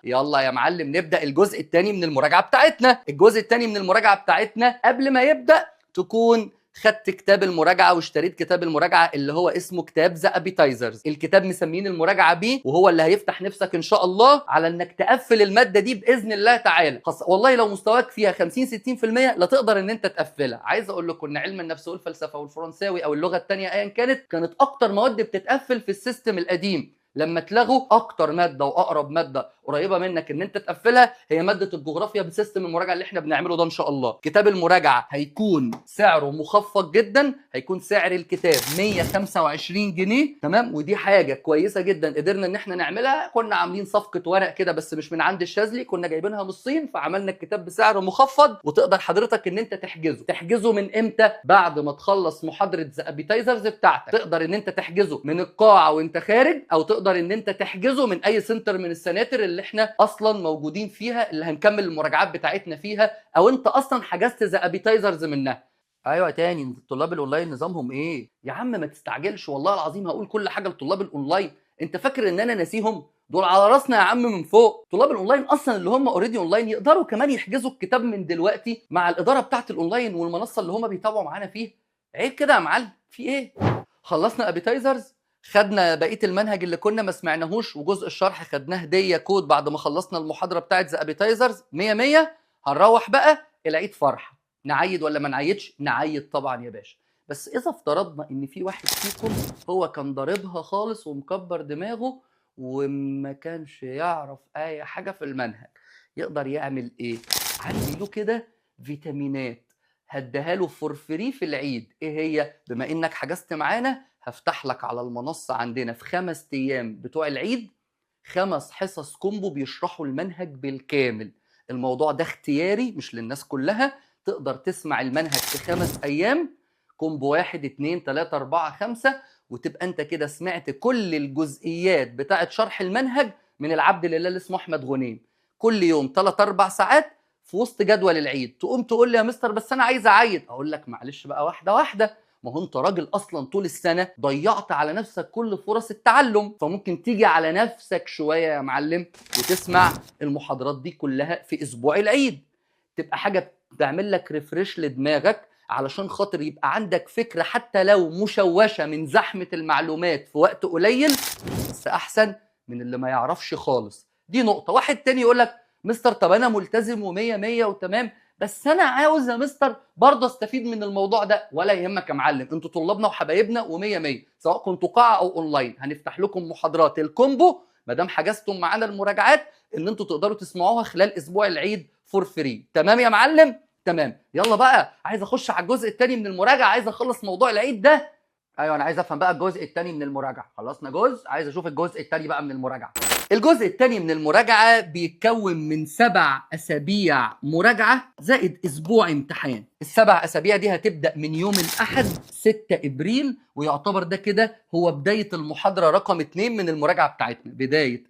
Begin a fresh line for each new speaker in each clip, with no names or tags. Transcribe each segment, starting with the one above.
يلا يا معلم نبدأ الجزء الثاني من المراجعة بتاعتنا. الجزء الثاني من المراجعة بتاعتنا قبل ما يبدأ تكون خدت كتاب المراجعة واشتريت كتاب المراجعة اللي هو اسمه كتاب ذا ابيتايزرز. الكتاب مسمين المراجعة بيه، وهو اللي هيفتح نفسك ان شاء الله على انك تقفل المادة دي بإذن الله تعالى. والله لو مستواك فيها 50 60% لا تقدر ان انت تقفلها. عايز اقول لكم ان علم النفس والفلسفة والفرنساوي او اللغة الثانية ايا كانت اكتر مواد بتتقفل في السيستم القديم. لما اتلغوا اكتر ماده واقرب ماده قريبه منك ان انت تقفلها هي ماده الجغرافيا بسيستم المراجعه اللي احنا بنعمله ده ان شاء الله. كتاب المراجعه هيكون سعره مخفض جدا، هيكون سعر الكتاب 125 جنيه، تمام؟ ودي حاجه كويسه جدا قدرنا ان احنا نعملها. كنا عاملين صفقه ورق كده بس مش من عند الشاذلي، كنا جايبينها من الصين، فعملنا الكتاب بسعر مخفض وتقدر حضرتك ان انت تحجزه من امتى؟ بعد ما تخلص محاضره ذا ابيتايزرز بتاعتك. تقدر ان انت تحجزه من القاعه وانت خارج، او تقدر ان انت تحجزه من اي سنتر من السناتر اللي احنا اصلا موجودين فيها، اللي هنكمل المراجعات بتاعتنا فيها، او انت اصلا حجزت ذا ابيتايزرز منها. ايوه تاني، طلاب الاونلاين نظامهم ايه يا عم؟ ما تستعجلش، والله العظيم هقول كل حاجه لطلاب الاونلاين. انت فاكر ان انا ناسيهم؟ دول على راسنا يا عم من فوق. طلاب الاونلاين اصلا اللي هم اوريدي اونلاين يقدروا كمان يحجزوا الكتاب من دلوقتي مع الاداره بتاعه الاونلاين والمنصه اللي هم بيتابعوا معانا فيها. عيب كده يا معلم، في ايه؟ خلصنا ابيتايزرز، خدنا بقيه المنهج اللي كنا ما سمعناهوش، وجزء الشرح خدناه هديه كود بعد ما خلصنا المحاضره بتاعه ذا ابيتايزرز 100 100. هنروح بقى العيد فرحه. نعيد ولا ما نعيدش؟ نعيد طبعا يا باشا. بس اذا افترضنا ان في واحد فيكم هو كان ضاربها خالص ومكبر دماغه وما كانش يعرف اي حاجه في المنهج، يقدر يعمل ايه؟ عندي له كده فيتامينات هديها له فور فري في العيد. ايه هي؟ بما انك حجزت معانا هفتح لك على المنصه عندنا في 5 ايام بتوع العيد 5 حصص كومبو بيشرحوا المنهج بالكامل. الموضوع ده اختياري مش للناس كلها. تقدر تسمع المنهج في 5 ايام كومبو 1 2 3 4 5، وتبقى انت كده سمعت كل الجزئيات بتاعه شرح المنهج من العبد لله اللي اسمه احمد غنيم. كل يوم 3 4 ساعات في وسط جدول العيد. تقوم تقول لي يا مستر بس انا عايز اعيد، اقول لك معلش بقى واحده واحده. ما هو انت راجل اصلا طول السنه ضيعت على نفسك كل فرص التعلم، فممكن تيجي على نفسك شويه يا معلم وتسمع المحاضرات دي كلها في اسبوع العيد. تبقى حاجه بتعمل لك ريفريش لدماغك علشان خاطر يبقى عندك فكره حتى لو مشوشه من زحمه المعلومات في وقت قليل، بس احسن من اللي ما يعرفش خالص. دي نقطه. واحد تاني يقول لك مستر طب انا ملتزم و100 100 وتمام، بس انا عاوز يا مستر برضه استفيد من الموضوع ده. ولا يهمك يا معلم، انتوا طلابنا وحبايبنا و100 100، سواء كنتوا قاعه او اونلاين هنفتح لكم محاضرات الكومبو ما دام حجزتم معانا المراجعات ان انتوا تقدروا تسمعوها خلال اسبوع العيد فور فري. تمام يا معلم؟ تمام. يلا بقى عايز اخش على الجزء الثاني من المراجعه، عايز اخلص موضوع العيد ده. ايوه انا عايز افهم بقى الجزء الثاني من المراجعه. خلصنا جزء، عايز اشوف الجزء الثاني بقى من المراجعه. الجزء الثاني من المراجعه بيتكون من 7 اسابيع مراجعه زائد اسبوع امتحان. ال7 اسابيع دي هتبدا من يوم الاحد 6 ابريل، ويعتبر ده كده هو بدايه المحاضره رقم 2 من المراجعه بتاعتنا. بدايه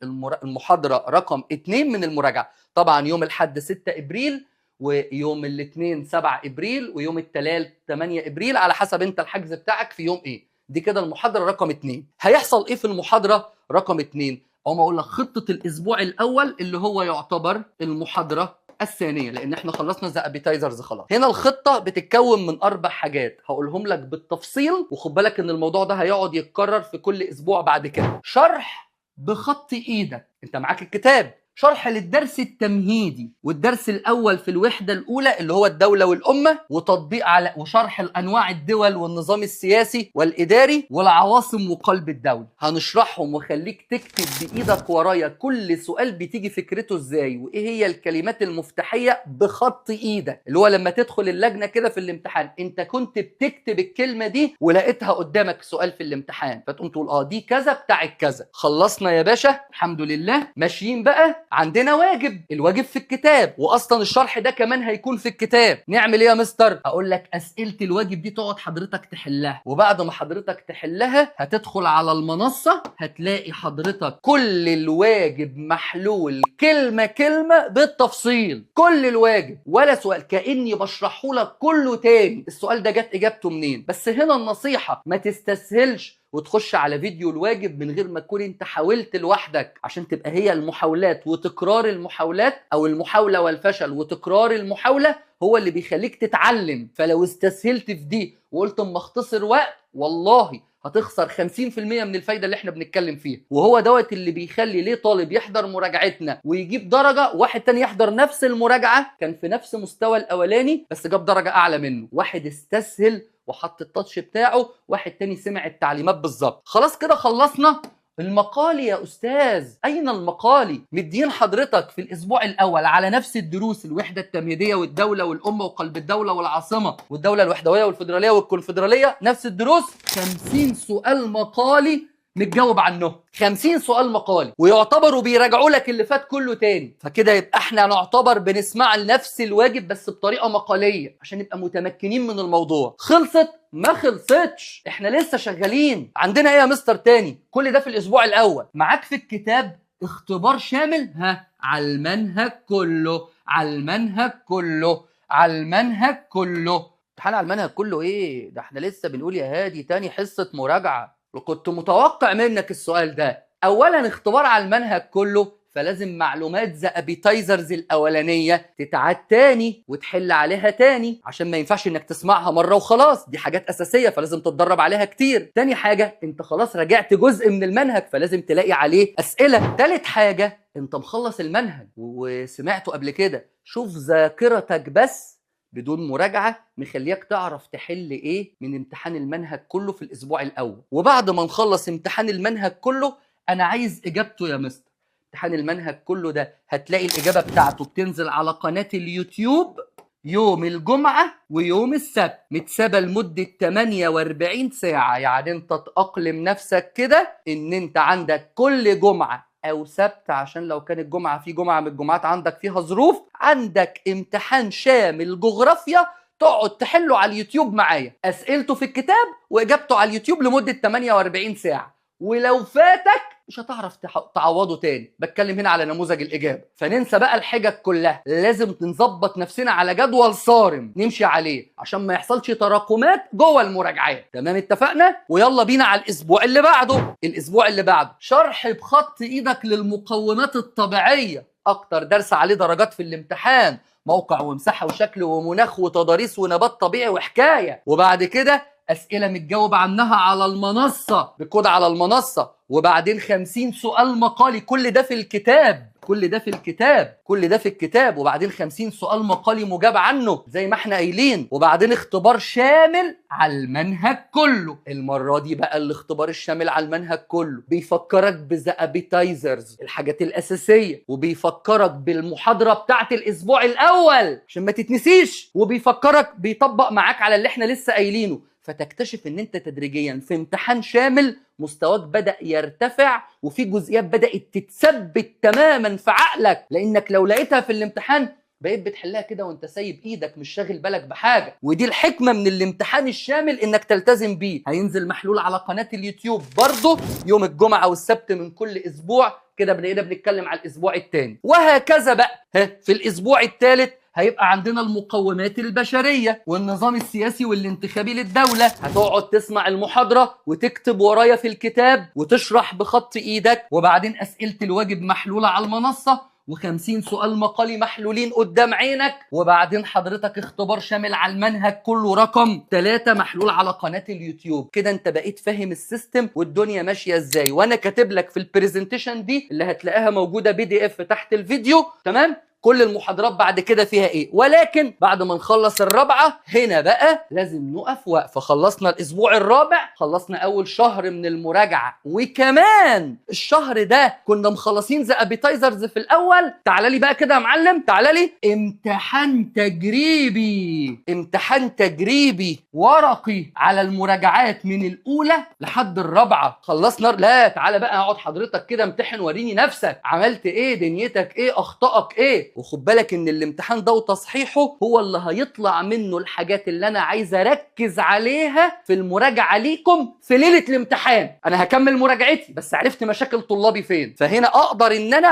المحاضره رقم 2 من المراجعه. طبعا يوم الاحد 6 ابريل، ويوم الاثنين 7 ابريل، ويوم الثلاث 8 ابريل، على حسب انت الحجز بتاعك في يوم ايه. دي كده المحاضره رقم 2. هيحصل ايه في المحاضره رقم 2؟ اقوم اقول لك خطه الاسبوع الاول اللي هو يعتبر المحاضره الثانيه، لان احنا خلصنا ذا ابيتايزرز خلاص. هنا الخطه بتتكون من 4 حاجات هقولهم لك بالتفصيل، وخد بالك ان الموضوع ده هيقعد يتكرر في كل اسبوع بعد كده. شرح بخط ايدك، انت معاك الكتاب. شرح للدرس التمهيدي، والدرس الاول في الوحده الاولى اللي هو الدوله والامه، وتطبيق على وشرح الانواع الدول والنظام السياسي والاداري والعواصم وقلب الدوله. هنشرحهم وخليك تكتب بايدك ورايا كل سؤال بتيجي فكرته ازاي، وايه هي الكلمات المفتاحيه بخط ايدك، اللي هو لما تدخل اللجنه كده في الامتحان انت كنت بتكتب الكلمه دي ولقيتها قدامك سؤال في الامتحان، فتقوم تقول دي كذا بتاعت كذا. خلصنا يا باشا الحمد لله. ماشيين بقى، عندنا واجب. الواجب في الكتاب، واصلا الشرح ده كمان هيكون في الكتاب. نعمل ايه يا مستر؟ اقول لك اسئله الواجب دي تقعد حضرتك تحلها، وبعد ما حضرتك تحلها هتدخل على المنصه هتلاقي حضرتك كل الواجب محلول كلمه كلمه بالتفصيل. كل الواجب ولا سؤال، كاني بشرحه لك كله تاني. السؤال ده جت اجابته منين؟ بس هنا النصيحه ما تستسهلش وتخش على فيديو الواجب من غير ما تكون انت حاولت لوحدك، عشان تبقى هي المحاولات وتكرار المحاولات، او المحاولة والفشل وتكرار المحاولة هو اللي بيخليك تتعلم. فلو استسهلت في دي وقلت اما اختصر وقت، والله هتخسر 50% من الفايدة اللي احنا بنتكلم فيها. وهو دوت اللي بيخلي ليه طالب يحضر مراجعتنا ويجيب درجة، واحد تاني يحضر نفس المراجعة كان في نفس مستوى الاولاني بس جاب درجة اعلى منه. واحد استسهل وحط التاتش بتاعه، واحد تاني سمع التعليمات بالظبط. خلاص كده خلصنا المقالي يا استاذ. اين المقالي؟ مدين حضرتك في الاسبوع الاول على نفس الدروس، الوحده التمهيديه والدوله والامه وقلب الدوله والعاصمه والدوله الوحدويه والفدراليه والكونفدراليه، نفس الدروس 50 سؤال مقالي متجاوب عنهم. 50 سؤال مقالي، ويعتبروا بيراجعوا لك اللي فات كله تاني. فكده يبقى احنا نعتبر بنسمع نفس الواجب بس بطريقه مقاليه عشان نبقى متمكنين من الموضوع. خلصت؟ ما خلصتش، احنا لسه شغالين. عندنا ايه يا مستر تاني؟ كل ده في الاسبوع الاول. معاك في الكتاب اختبار شامل على المنهج كله، على المنهج كله، على المنهج كله. امتحان على المنهج كله ايه ده؟ احنا لسه بنقول يا هادي تاني حصه مراجعه. وكنت متوقع منك السؤال ده. اولا اختبار على المنهج كله، فلازم معلومات ذا ابيتايزرز الاولانيه تتعاد تاني وتحل عليها تاني، عشان ما ينفعش انك تسمعها مره وخلاص، دي حاجات اساسيه فلازم تتدرب عليها كتير. تاني حاجه انت خلاص راجعت جزء من المنهج فلازم تلاقي عليه اسئله. تالت حاجه انت مخلص المنهج وسمعته قبل كده، شوف ذاكرتك بس بدون مراجعه مخليك تعرف تحل ايه من امتحان المنهج كله في الاسبوع الاول. وبعد ما نخلص امتحان المنهج كله انا عايز اجابته يا مستر. امتحان المنهج كله ده هتلاقي الاجابه بتاعته بتنزل على قناه اليوتيوب يوم الجمعه ويوم السبت، متسابه لمده 48 ساعه. يعني انت تأقلم نفسك كده ان انت عندك كل جمعه او سبت، عشان لو كانت جمعه في جمعه من الجمعات عندك فيها ظروف، عندك امتحان شامل جغرافيا تقعد تحله على اليوتيوب معايا، اسئلته في الكتاب واجابته على اليوتيوب لمده 48 ساعه. ولو فاتك مش هتعرف تعوضه تاني. بتكلم هنا على نموذج الاجابه. فننسى بقى الحجج كلها، لازم نظبط نفسنا على جدول صارم نمشي عليه عشان ما يحصلش تراكمات جوه المراجعات. تمام اتفقنا؟ ويلا بينا على الاسبوع اللي بعده. الاسبوع اللي بعده شرح بخط ايدك للمقومات الطبيعيه، اكتر درس عليه درجات في الامتحان، موقع ومساحه وشكل ومناخ وتضاريس ونبات طبيعي وحكايه. وبعد كده أسئلة متجاوب عنها على المنصة بكود على المنصة، وبعدين 50 سؤال مقالي. كل ده في الكتاب، كل ده في الكتاب، كل ده في الكتاب. وبعدين 50 سؤال مقالي مجاب عنه زي ما احنا قايلين. وبعدين اختبار شامل على المنهج كله. المرة دي بقى الاختبار الشامل على المنهج كله بيفكرك بذا ابيتايزرز، الحاجات الأساسية، وبيفكرك بالمحاضرة بتاعت الأسبوع الأول عشان ما تتنسيش، وبيفكرك بيطبق معاك على اللي احنا لسه قايلينه. فتكتشف ان انت تدريجيا في امتحان شامل مستواك بدأ يرتفع، وفي جزئيات بدأت تتثبت تماما في عقلك، لانك لو لقيتها في الامتحان بقيت بتحلها كده وانت سايب ايدك مش شاغل بالك بحاجه. ودي الحكمه من الامتحان الشامل، انك تلتزم بيه. هينزل محلول على قناه اليوتيوب برضه يوم الجمعه والسبت من كل اسبوع. كده بقينا بنتكلم على الاسبوع الثاني، وهكذا بقى. في الاسبوع الثالث هيبقى عندنا المقومات البشرية والنظام السياسي والانتخابي للدولة. هتقعد تسمع المحاضرة وتكتب ورايا في الكتاب وتشرح بخط ايدك، وبعدين أسئلة الواجب محلولة على المنصة، و50 سؤال مقالي محلولين قدام عينك، وبعدين حضرتك اختبار شامل على المنهج كله رقم 3 محلول على قناة اليوتيوب. كده انت بقيت فاهم السيستم والدنيا ماشية ازاي. وانا كاتب لك في البرزنتيشن دي اللي هتلاقيها موجودة PDF تحت الفيديو، تمام، كل المحاضرات بعد كده فيها ايه. ولكن بعد ما نخلص الرابعه هنا بقى لازم نقف وقفه. خلصنا الاسبوع الرابع، خلصنا اول شهر من المراجعه، وكمان الشهر ده كنا مخلصين ذا ابيتايزرز في الاول. تعال لي بقى كده يا معلم، تعال لي امتحان تجريبي، امتحان تجريبي ورقي على المراجعات من الاولى لحد الرابعه. خلصنا. لا تعال بقى اقعد حضرتك كده امتحن، وريني نفسك عملت ايه، دنيتك ايه، اخطائك ايه. وخد بالك ان الامتحان ده وتصحيحه هو اللي هيطلع منه الحاجات اللي انا عايز اركز عليها في المراجعه ليكم في ليله الامتحان. انا هكمل مراجعتي بس عرفت مشاكل طلابي فين، فهنا اقدر ان انا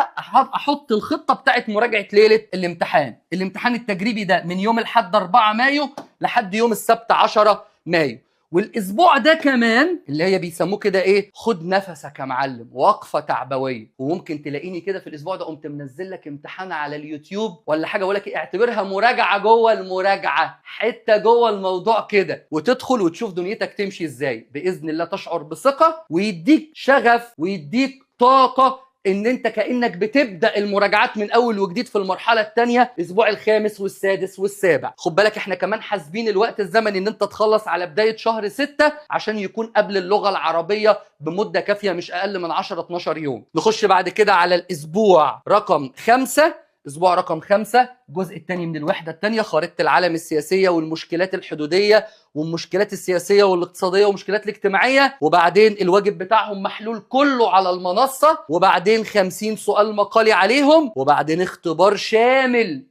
احط الخطه بتاعت مراجعه ليله الامتحان. الامتحان التجريبي ده من يوم الاحد 4 مايو لحد يوم السبت 10 مايو. والاسبوع ده كمان اللي هي بيسموه كده ايه، خد نفسك يا معلم، وقفه تعبويه. وممكن تلاقيني كده في الاسبوع ده قمت منزل لك امتحان على اليوتيوب ولا حاجه، اقول لك إيه، اعتبرها مراجعه جوه المراجعه، حته جوه الموضوع كده، وتدخل وتشوف دنيتك تمشي ازاي باذن الله. تشعر بثقه ويديك شغف ويديك طاقه ان انت كانك بتبدا المراجعات من اول وجديد في المرحله الثانيه، الاسبوع الخامس والسادس والسابع. خد بالك احنا كمان حاسبين الوقت الزمني ان انت تخلص على بدايه شهر 6 عشان يكون قبل اللغه العربيه بمده كافيه مش اقل من 10-12 يوم. نخش بعد كده على الاسبوع رقم 5. اسبوع رقم 5 الجزء الثاني من الوحده الثانيه، خارطه العالم السياسيه والمشكلات الحدوديه والمشكلات السياسيه والاقتصاديه والمشكلات الاجتماعيه، وبعدين الواجب بتاعهم محلول كله على المنصه، وبعدين 50 سؤال مقالي عليهم، وبعدين اختبار شامل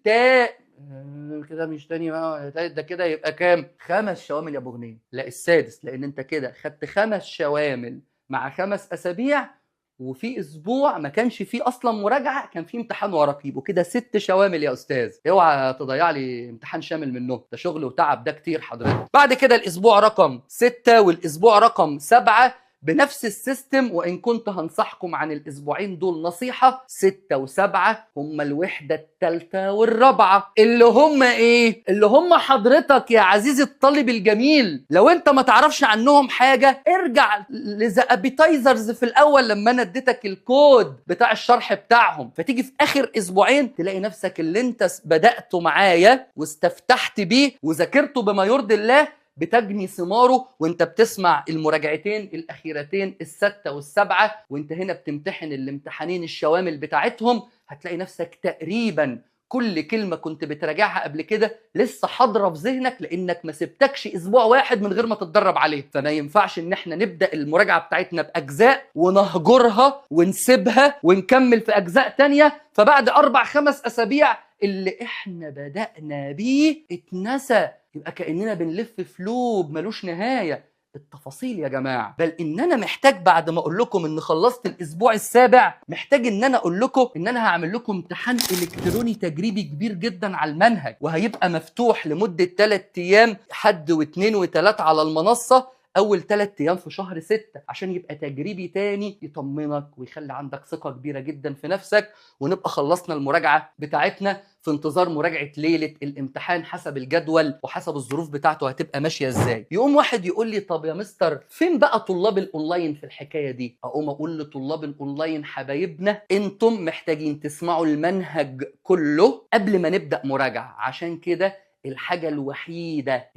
كده مش تاني بقى، ده كده يبقى كام؟ 5 شوامل يا ابو غنيم. لا السادس، لان انت كده خدت 5 شوامل مع 5 اسابيع، وفي اسبوع ما كانش فيه اصلا مراجعه، كان فيه امتحان ورقيب، وكده 6 شوامل يا استاذ. اوعى تضيع لي امتحان شامل منه، ده شغل وتعب، ده كتير حضرتك. بعد كده الاسبوع رقم 6 والاسبوع رقم 7 بنفس السيستم، وان كنت هنصحكم عن الاسبوعين دول نصيحه. 6 و7 هم الوحده الثالثه والرابعه، اللي هم ايه؟ اللي هم حضرتك يا عزيزي الطالب الجميل، لو انت ما تعرفش عنهم حاجه ارجع لذا ابيتايزرز في الاول لما انا اديتك الكود بتاع الشرح بتاعهم، فتيجي في اخر اسبوعين تلاقي نفسك اللي انت بداته معايا واستفتحت بيه وذاكرته بما يرضي الله بتجني ثماره، وانت بتسمع المراجعتين الاخيرتين الستة والسبعة، وانت هنا بتمتحن الامتحانين الشوامل بتاعتهم. هتلاقي نفسك تقريبا كل كلمة كنت بتراجعها قبل كده لسه حاضرة في ذهنك، لانك ما سبتكش اسبوع واحد من غير ما تتدرب عليه. فما ينفعش ان احنا نبدأ المراجعة بتاعتنا باجزاء ونهجرها ونسيبها ونكمل في اجزاء تانية، فبعد 4-5 اسابيع اللي احنا بدأنا بيه اتنسى، يبقى كأننا بنلف في لوب ملوش نهاية. التفاصيل يا جماعة، بل ان انا محتاج بعد ما اقول لكم ان خلصت الاسبوع السابع، محتاج ان انا اقول لكم ان انا هعمل لكم امتحان الكتروني تجريبي كبير جدا على المنهج، وهيبقى مفتوح لمدة 3 ايام، حد واثنين وثلاث على المنصة، اول 3 ايام في شهر 6، عشان يبقى تجريبي تاني يطمنك ويخلي عندك ثقة كبيرة جدا في نفسك، ونبقى خلصنا المراجعة بتاعتنا في انتظار مراجعة ليلة الامتحان حسب الجدول وحسب الظروف بتاعته هتبقى ماشية ازاي. يقوم واحد يقول لي طب يا مستر فين بقى طلاب الاونلاين في الحكاية دي؟ اقوم اقول لطلاب الاونلاين حبايبنا انتم محتاجين تسمعوا المنهج كله قبل ما نبدأ مراجعة، عشان كده الحاجة الوحيدة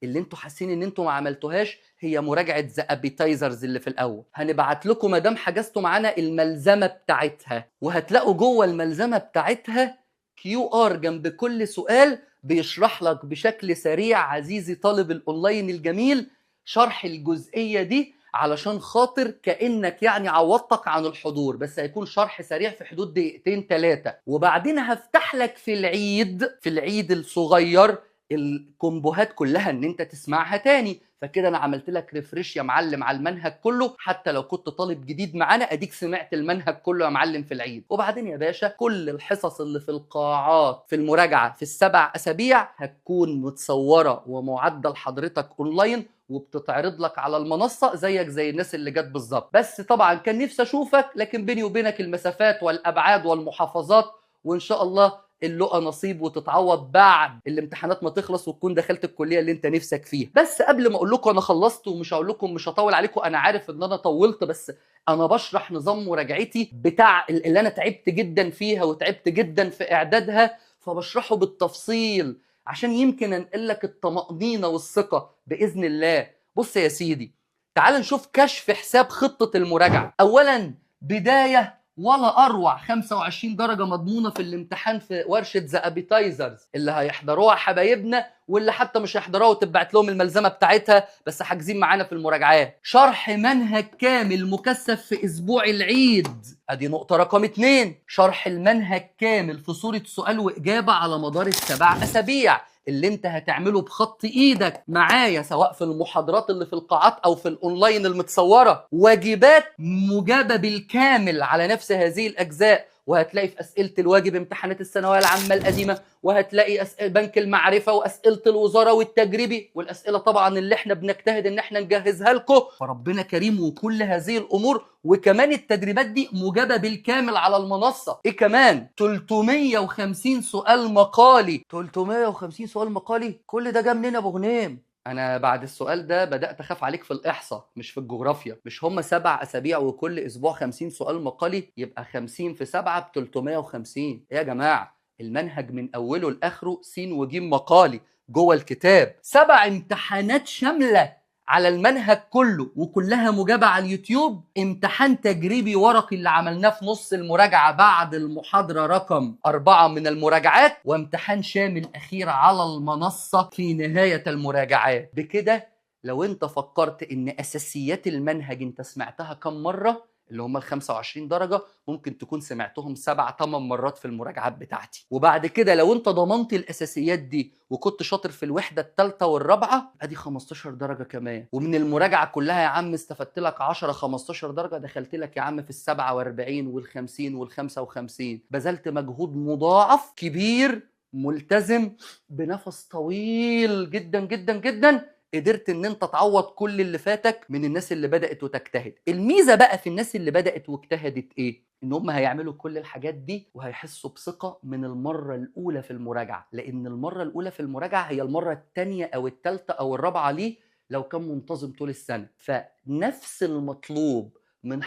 اللي انتوا حاسين ان انتوا ما عملتوهاش هي مراجعة ذا ابيتايزرز اللي في الاول. هنبعت لكم مادام حجزتوا معانا الملزمة بتاعتها، وهتلاقوا جوه الملزمة بتاعتها QR جنب كل سؤال بيشرح لك بشكل سريع عزيزي طالب الاونلاين الجميل شرح الجزئية دي، علشان خاطر كأنك يعني عوضتك عن الحضور، بس هيكون شرح سريع في حدود 2-3 وبعدين هفتح لك في العيد الصغير الكومبوهات كلها ان انت تسمعها تاني. فكده انا عملت لك ريفريش يا معلم على المنهج كله، حتى لو كنت طالب جديد معانا اديك سمعت المنهج كله يا معلم في العيد. وبعدين يا باشا كل الحصص اللي في القاعات في المراجعة في ال7 أسابيع هتكون متصورة ومعدة لحضرتك اونلاين وبتتعرض لك على المنصة زيك زي الناس اللي جت بالظبط. بس طبعا كان نفسي اشوفك، لكن بيني وبينك المسافات والابعاد والمحافظات، وان شاء الله اللقى نصيب وتتعوض بعد الامتحانات ما تخلص وتكون دخلت الكليه اللي انت نفسك فيها. بس قبل ما اقول لكم انا خلصت ومش هقول لكم مش هطول عليكم، انا عارف ان انا طولت، بس انا بشرح نظام مراجعتي بتاع اللي انا تعبت جدا فيها وتعبت جدا في اعدادها، فبشرحه بالتفصيل عشان يمكن انقل لك الطمأنينة والثقة بإذن الله. بص يا سيدي، تعال نشوف كشف حساب خطة المراجعة. أولا بداية ولا أروع، 25 درجة مضمونة في الامتحان في ورشة ذا ابيتايزرز اللي هيحضروها حبايبنا، واللي حتى مش هيحضروها وتبعت لهم الملزمة بتاعتها بس حاجزين معانا في المراجعات. شرح منهج كامل مكثف في أسبوع العيد، ادي نقطة رقم 2. شرح المنهج كامل في صورة سؤال وإجابة على مدار ال7 أسابيع اللي انت هتعمله بخط ايدك معايا، سواء في المحاضرات اللي في القاعات او في الاونلاين المتصورة. واجبات مجابة بالكامل على نفس هذه الاجزاء، وهتلاقي في اسئله الواجب امتحانات الثانويه العامه القديمه، وهتلاقي بنك المعرفه واسئله الوزاره والتجريبي، والاسئله طبعا اللي احنا بنجتهد ان احنا نجهزها لكم. فربنا كريم وكل هذه الامور، وكمان التدريبات دي مجابه بالكامل على المنصه. ايه كمان؟ 350 سؤال مقالي. 350 سؤال مقالي، كل ده جه منين يا ابو غنيم؟ انا بعد السؤال ده بدات اخاف عليك في الاحصاء مش في الجغرافيا. مش هم 7 اسابيع وكل اسبوع 50 سؤال مقالي؟ يبقى 50 في 7 ب 350. ايه يا جماعه؟ المنهج من اوله لاخره س وج مقالي جوه الكتاب. 7 امتحانات شامله على المنهج كله وكلها مجابة على اليوتيوب. امتحان تجريبي ورقي اللي عملناه في نص المراجعة بعد المحاضرة رقم 4 من المراجعات، وامتحان شامل أخير على المنصة في نهاية المراجعات. بكده لو انت فكرت ان أساسيات المنهج انت سمعتها كم مرة، اللي هم ال 25 درجة، ممكن تكون سمعتهم 7-8 مرات في المراجعات بتاعتي. وبعد كده لو انت ضمنت الأساسيات دي وكنت شاطر في الوحدة الثالثة والرابعة، ادي 15 درجة كمان. ومن المراجعة كلها يا عم استفدت لك 10-15 درجة، دخلت لك يا عم في ال 47 وال 50 وال 55. بذلت مجهود مضاعف كبير ملتزم بنفس طويل جدا جدا جدا، قدرت ان انت تعوض كل اللي فاتك من الناس اللي بدأت وتجتهد. الميزة بقى في الناس اللي بدأت واجتهدت ايه؟ ان هم هيعملوا كل الحاجات دي وهيحسوا بثقة من المرة الاولى في المراجعة، لان المرة الاولى في المراجعة هي المرة الثانية او الثالثة او الرابعة ليه لو كان منتظم طول السنة. فنفس المطلوب من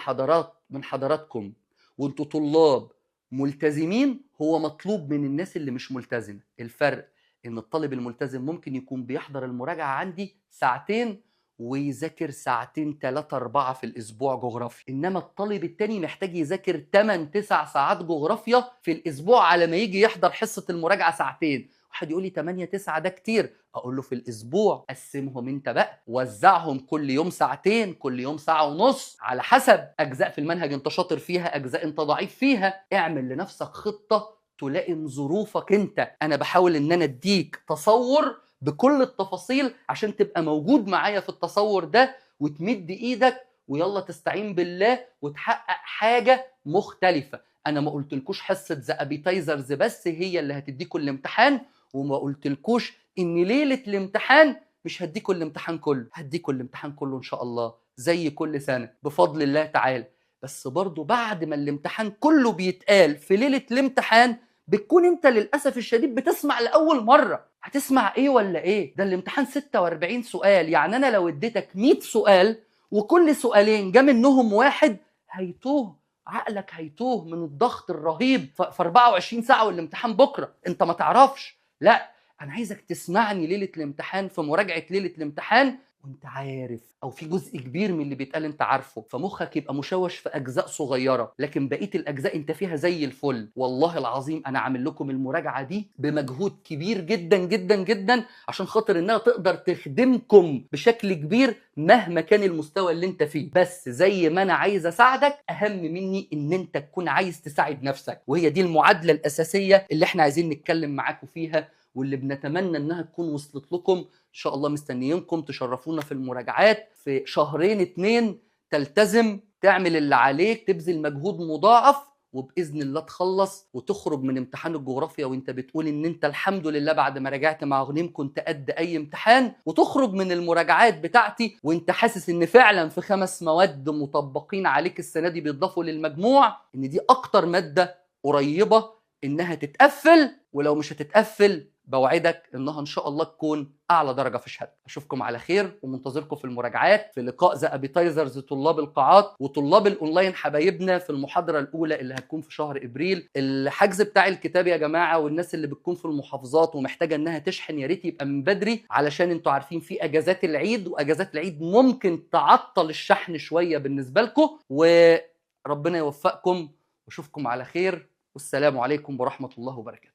حضراتكم وانتوا طلاب ملتزمين هو مطلوب من الناس اللي مش ملتزمة. الفرق ان الطالب الملتزم ممكن يكون بيحضر المراجعة عندي ساعتين ويذاكر 2-3-4 في الاسبوع جغرافيا، انما الطالب التاني محتاج يذاكر 8-9 ساعات جغرافيا في الاسبوع على ما يجي يحضر حصة المراجعة ساعتين. واحد يقول لي 8-9 ده كتير، اقول له في الاسبوع قسمهم انت بقى، وزعهم كل يوم ساعتين، كل يوم ساعة ونص، على حسب اجزاء في المنهج انت شاطر فيها، اجزاء انت ضعيف فيها. اعمل لنفسك خطة تلائم ظروفك انت. انا بحاول ان انا اديك تصور بكل التفاصيل عشان تبقى موجود معايا في التصور ده وتمد ايدك ويلا تستعين بالله وتحقق حاجة مختلفة. انا ما قلتلكوش حصة ذا ابيتايزرز بس هي اللي هتديكوا الامتحان، وما قلتلكوش ان ليلة الامتحان مش هديكوا الامتحان كله، هديكوا الامتحان كله ان شاء الله زي كل سنة بفضل الله تعالى. بس برضو بعد ما الامتحان كله بيتقال في ليلة الامتحان بتكون انت للأسف الشديد بتسمع لأول مرة. هتسمع ايه ولا ايه؟ ده الامتحان 46 سؤال، يعني انا لو اديتك 100 سؤال وكل سؤالين جا منهم واحد هيتوه، عقلك هيتوه من الضغط الرهيب في 24 ساعة والامتحان بكرة، انت ما تعرفش. لا، انا عايزك تسمعني ليلة الامتحان في مراجعة ليلة الامتحان وانت عارف، او في جزء كبير من اللي بيتقال انت عارفه، فمخك يبقى مشوش في اجزاء صغيره لكن بقيه الاجزاء انت فيها زي الفل. والله العظيم انا عامل لكم المراجعه دي بمجهود كبير جدا جدا جدا عشان خاطر انها تقدر تخدمكم بشكل كبير مهما كان المستوى اللي انت فيه. بس زي ما انا عايز اساعدك، اهم مني ان انت تكون عايز تساعد نفسك، وهي دي المعادله الاساسيه اللي احنا عايزين نتكلم معاكم فيها واللي بنتمنى انها تكون وصلت لكم. ان شاء الله مستنيينكم تشرفونا في المراجعات في 2 تلتزم تعمل اللي عليك، تبذل مجهود مضاعف، وباذن الله تخلص وتخرج من امتحان الجغرافيا وانت بتقول ان انت الحمد لله بعد ما راجعت مع غنيم كنت قد اي امتحان، وتخرج من المراجعات بتاعتي وانت حاسس ان فعلا في 5 مواد مطبقين عليك السنه دي بيضافوا للمجموع، ان دي اكتر ماده قريبه انها تتقفل، ولو مش هتتقفل بوعدك انها ان شاء الله تكون اعلى درجه في الشهاده. اشوفكم على خير ومنتظركم في المراجعات في لقاء ذا ابيتايزرز طلاب القاعات وطلاب الاونلاين حبايبنا في المحاضره الاولى اللي هتكون في شهر ابريل. الحجز بتاع الكتاب يا جماعه والناس اللي بتكون في المحافظات ومحتاجه انها تشحن يا ريت يبقى من بدري، علشان انتوا عارفين في اجازات العيد، واجازات العيد ممكن تعطل الشحن شويه بالنسبه لكم. وربنا يوفقكم واشوفكم على خير، والسلام عليكم ورحمه الله وبركاته.